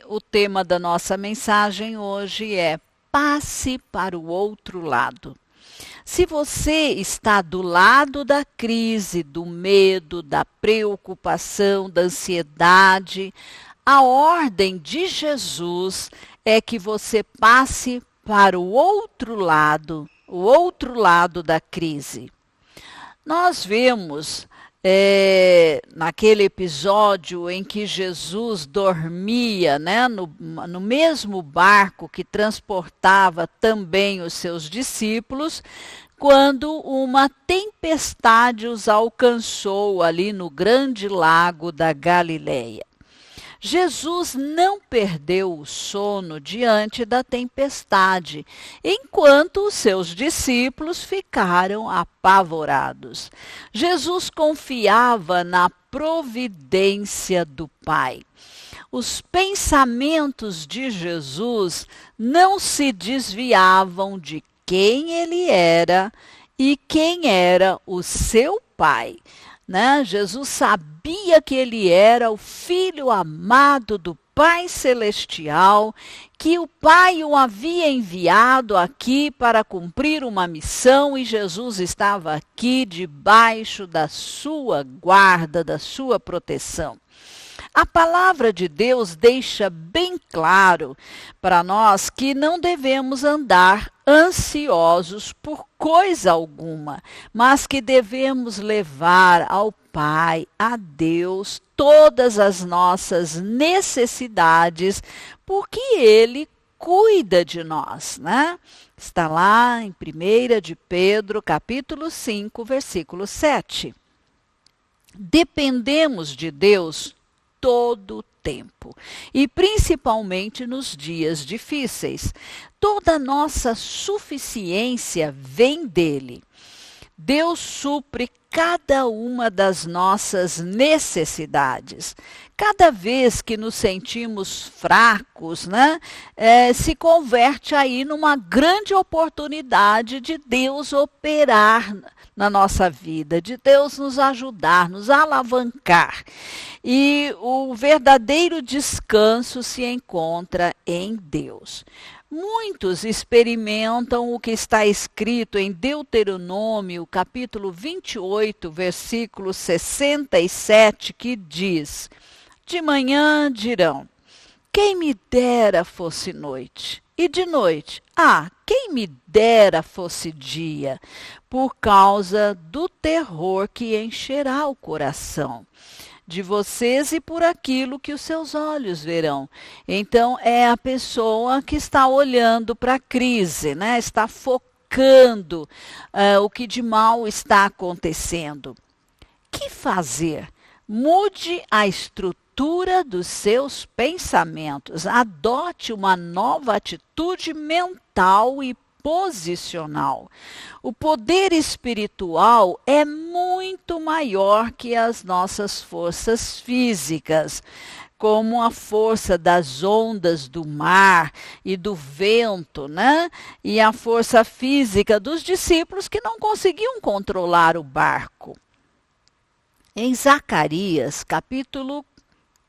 O tema da nossa mensagem hoje é passe para o outro lado. Se você está do lado da crise, do medo, da preocupação, da ansiedade, a ordem de Jesus é que você passe para o outro lado da crise. Nós vemos naquele episódio em que Jesus dormia, né, no mesmo barco que transportava também os seus discípulos, quando uma tempestade os alcançou ali no grande lago da Galileia. Jesus não perdeu o sono diante da tempestade, enquanto os seus discípulos ficaram apavorados. Jesus confiava na providência do Pai. Os pensamentos de Jesus não se desviavam de quem ele era e quem era o seu Pai. Jesus sabia que ele era o Filho amado do Pai Celestial, que o Pai o havia enviado aqui para cumprir uma missão e Jesus estava aqui debaixo da sua guarda, da sua proteção. A palavra de Deus deixa bem claro para nós que não devemos andar ansiosos por coisa alguma, mas que devemos levar ao Pai, a Deus, todas as nossas necessidades, porque Ele cuida de nós, né? Está lá em 1 de Pedro, capítulo 5, versículo 7. Dependemos de Deus todo o tempo, e principalmente nos dias difíceis. Toda nossa suficiência vem dele. Deus supre cada uma das nossas necessidades. Cada vez que nos sentimos fracos, se converte aí numa grande oportunidade de Deus operar na nossa vida, de Deus nos ajudar, nos alavancar. E o verdadeiro descanso se encontra em Deus. Muitos experimentam o que está escrito em Deuteronômio, capítulo 28, versículo 67, que diz: de manhã dirão, quem me dera fosse noite, e de noite, quem me dera fosse dia, por causa do terror que encherá o coração de vocês e por aquilo que os seus olhos verão. Então, é a pessoa que está olhando para a crise, está focando o que de mal está acontecendo. Que fazer? Mude a estrutura dos seus pensamentos. Adote uma nova atitude mental e posicional. O poder espiritual é muito maior que as nossas forças físicas, como a força das ondas do mar e do vento, e a força física dos discípulos que não conseguiam controlar o barco. Em Zacarias, capítulo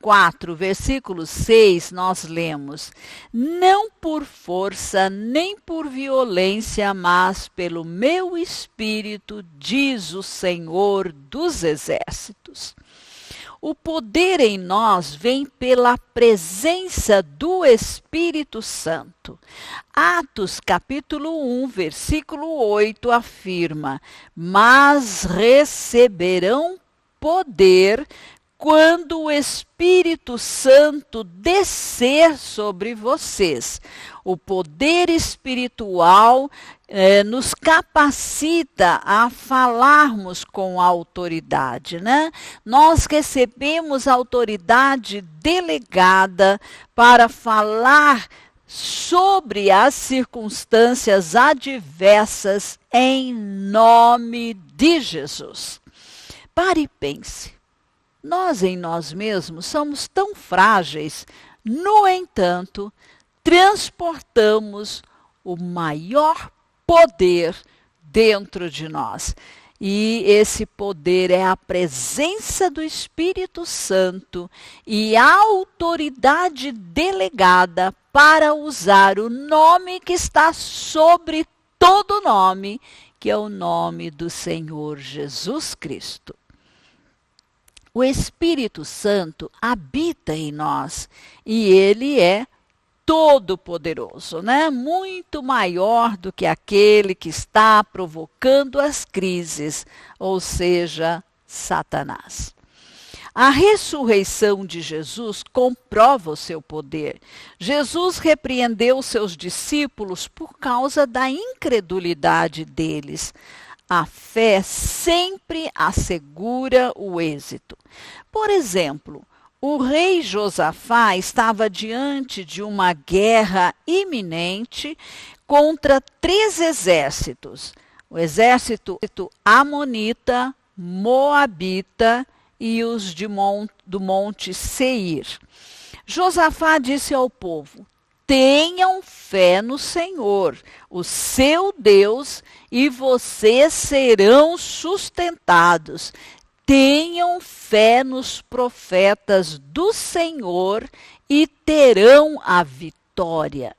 4, versículo 6, nós lemos: não por força nem por violência, mas pelo meu espírito, diz o Senhor dos Exércitos. O poder em nós vem pela presença do Espírito Santo. Atos capítulo 1, versículo 8 afirma: mas receberão poder quando o Espírito Santo descer sobre vocês. O poder espiritual nos capacita a falarmos com autoridade, Nós recebemos autoridade delegada para falar sobre as circunstâncias adversas em nome de Jesus. Pare e pense. Nós em nós mesmos somos tão frágeis, no entanto, transportamos o maior poder dentro de nós. E esse poder é a presença do Espírito Santo e a autoridade delegada para usar o nome que está sobre todo nome, que é o nome do Senhor Jesus Cristo. O Espírito Santo habita em nós e ele é todo-poderoso, né? Muito maior do que aquele que está provocando as crises, ou seja, Satanás. A ressurreição de Jesus comprova o seu poder. Jesus repreendeu seus discípulos por causa da incredulidade deles. A fé sempre assegura o êxito. Por exemplo, o rei Josafá estava diante de uma guerra iminente contra 3 exércitos: o exército amonita, moabita e os do monte Seir. Josafá disse ao povo: tenham fé no Senhor, o seu Deus, e vocês serão sustentados. Tenham fé nos profetas do Senhor e terão a vitória.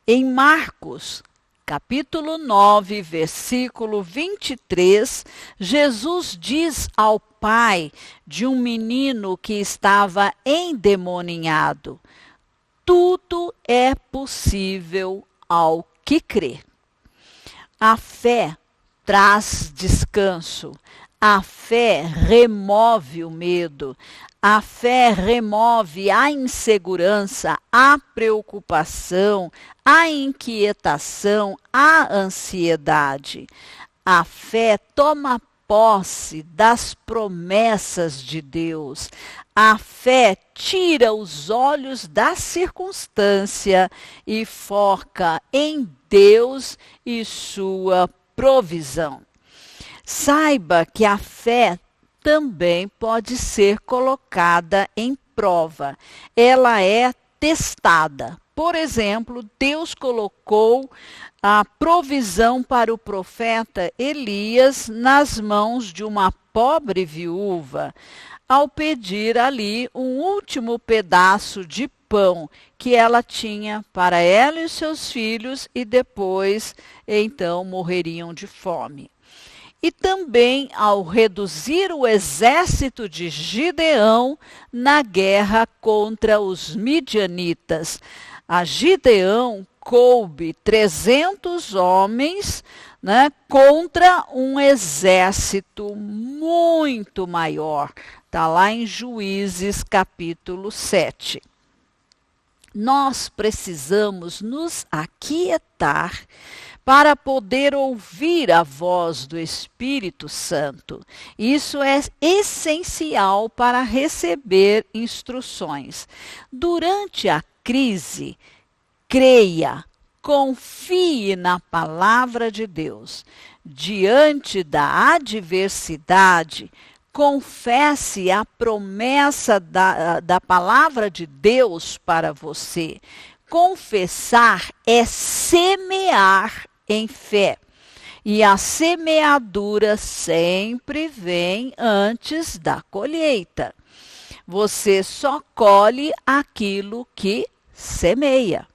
Em Marcos, capítulo 9, versículo 23, Jesus diz ao pai de um menino que estava endemoninhado: tudo é possível ao que crê. A fé traz descanso. A fé remove o medo, a fé remove a insegurança, a preocupação, a inquietação, a ansiedade. A fé toma posse das promessas de Deus. A fé tira os olhos da circunstância e foca em Deus e sua provisão. Saiba que a fé também pode ser colocada em prova. Ela é testada. Por exemplo, Deus colocou a provisão para o profeta Elias nas mãos de uma pobre viúva, ao pedir ali um último pedaço de pão que ela tinha para ela e os seus filhos, e depois, então, morreriam de fome. E também ao reduzir o exército de Gideão na guerra contra os midianitas. A Gideão coube 300 homens, né, contra um exército muito maior. Está lá em Juízes capítulo 7. Nós precisamos nos aquietar para poder ouvir a voz do Espírito Santo. Isso é essencial para receber instruções. Durante a crise, creia, confie na palavra de Deus. Diante da adversidade, confesse a promessa da palavra de Deus para você. Confessar é semear em fé. E a semeadura sempre vem antes da colheita. Você só colhe aquilo que semeia.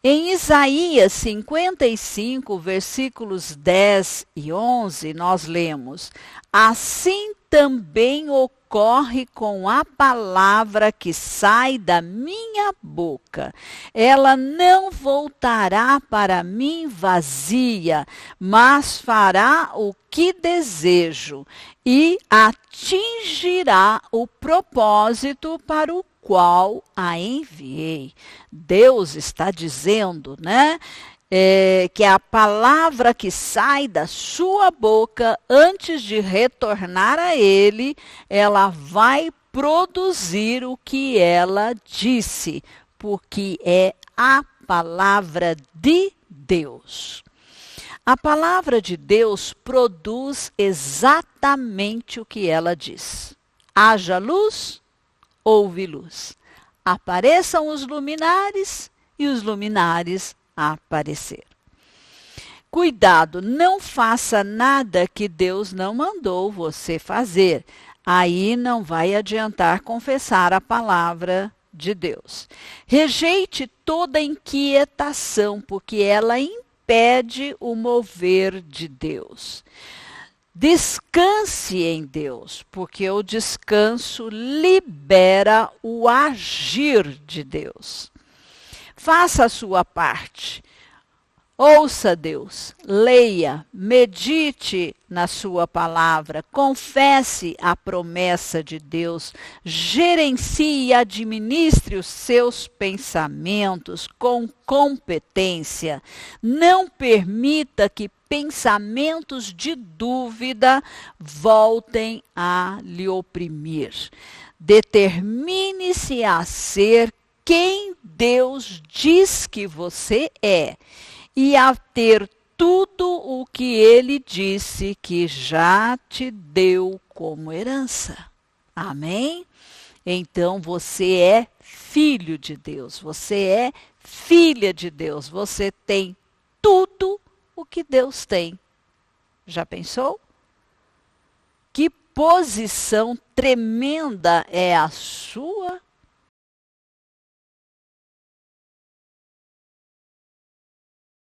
Em Isaías 55, versículos 10 e 11, nós lemos: assim também ocorre com a palavra que sai da minha boca. Ela não voltará para mim vazia, mas fará o que desejo e atingirá o propósito para o qual a enviei. Deus está dizendo, né? Que a palavra que sai da sua boca, antes de retornar a ele, ela vai produzir o que ela disse, porque é a palavra de Deus. A palavra de Deus produz exatamente o que ela diz. Haja luz, houve luz. Apareçam os luminares, e os luminares apareceram. Cuidado, não faça nada que Deus não mandou você fazer. Aí não vai adiantar confessar a palavra de Deus. Rejeite toda inquietação, porque ela impede o mover de Deus. Descanse em Deus, porque o descanso libera o agir de Deus. Faça a sua parte. Ouça Deus, leia, medite na sua palavra, confesse a promessa de Deus, gerencie e administre os seus pensamentos com competência. Não permita que pensamentos de dúvida voltem a lhe oprimir. Determine-se a ser quem Deus diz que você é e a ter tudo o que ele disse que já te deu como herança. Amém? Então você é filho de Deus, você é filha de Deus, você tem tudo o que Deus tem. Já pensou? Que posição tremenda é a sua?